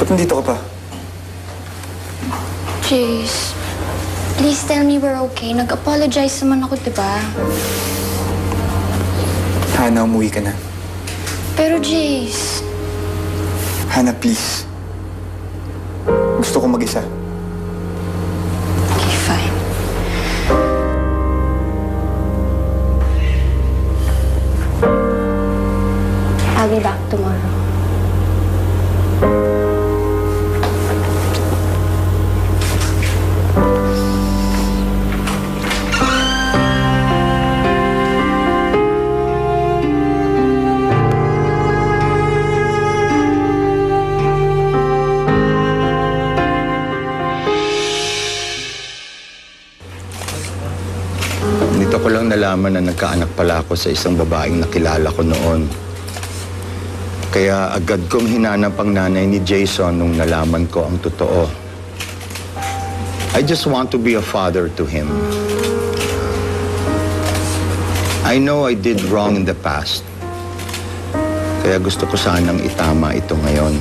Ba't nandito ka pa? Jace, please tell me we're okay. Nag-apologize naman ako, diba? Hana, umuwi ka na. Pero Jace... Hana, please. Gusto ko mag-isa. Okay, fine. I'll be back tomorrow. Dito ko lang nalaman na nagkaanak pala ako sa isang babaeng nakilala ko noon. Kaya agad kong hinanap ang nanay ni Jason nung nalaman ko ang totoo. I just want to be a father to him. I know I did wrong in the past. Kaya gusto ko sanang itama ito ngayon.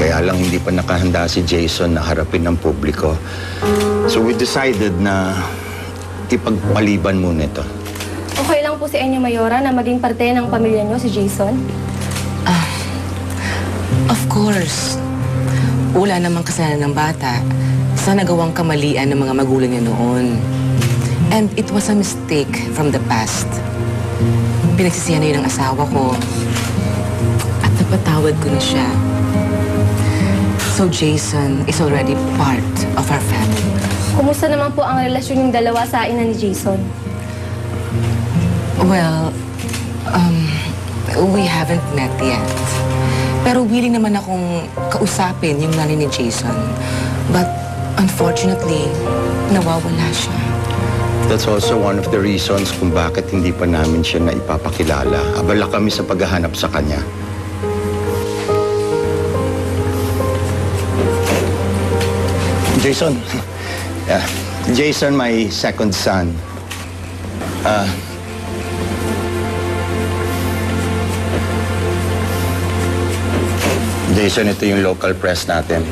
Kaya lang hindi pa nakahanda si Jason na harapin ng publiko. So we decided na ipagpaliban muna ito. Okay lang po si Enyo Mayora na maging parte ng pamilya niyo, si Jason? Of course. Wala namang kasalanan ng bata sa nagawang kamalian ng mga magulang niya noon. And it was a mistake from the past. Pinagsisihan na yun ng asawa ko. At napatawad ko na siya. So Jason is already part of our family. Kumusta naman po ang relasyon yung dalawa sa ina ni Jason? Well, we haven't met yet. Pero willing naman akong kausapin yung nanay ni Jason. But unfortunately, nawawala siya. That's also one of the reasons kung bakit hindi pa namin siya na ipapakilala. Abala kami sa paghahanap sa kanya. Jason. Yeah. Jason, my second son. Jason, ito yung local press natin.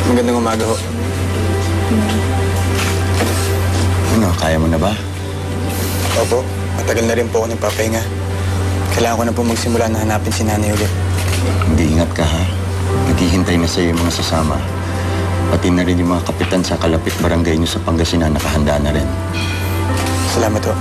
Magandang umaga ho. Ano, kaya mo na ba? Opo, matagal na rin po ako nagpapahinga. Kailangan ko na po magsimula na hanapin si nanay ulit. Hindi, ingat ka ha. Naghihintay na sa'yo yung mga sasama. Pati na rin yung mga kapitan sa kalapit barangay niyo sa Pangasinan nakahanda na rin. Salamat ho.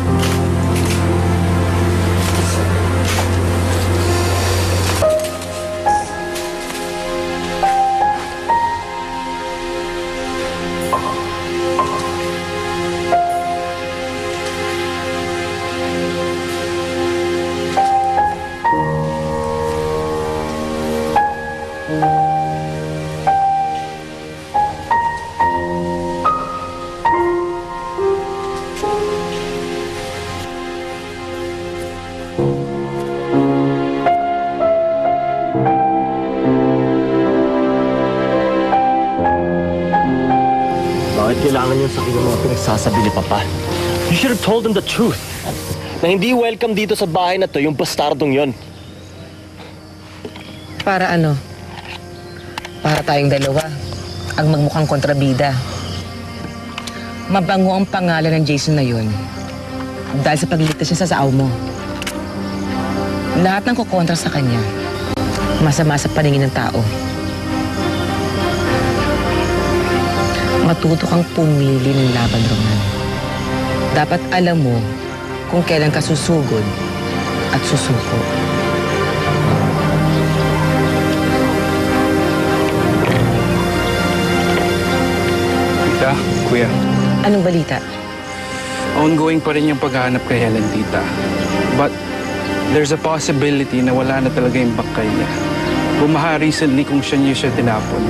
Bakit kailangan yung sakin ng mga pinagsasabi ni Papa? You should have told him the truth. Na hindi welcome dito sa bahay na to yung bastardong yon. Para ano? Para tayong dalawa ang magmukhang kontrabida. Mabango ang pangalan ng Jason na yun dahil sa pagliligtas niya sa saaw mo. Lahat ng kukontra sa kanya, masama sa paningin ng tao. Matuto kang pumili ng laban, Roman. Dapat alam mo kung kailan ka susugod at susuko. Tita, Kuya, Anong balita? ongoing pa rin yung paghahanap kay Helen, Tita. But there's a possibility na wala na talaga yung bangkay niya. Bumaha recently kung siya tinapon.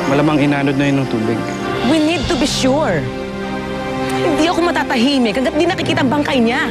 Malamang inanod na yun ng tubig. We need to be sure. Hindi ako matatahimik hanggat di nakikita ang bangkay niya.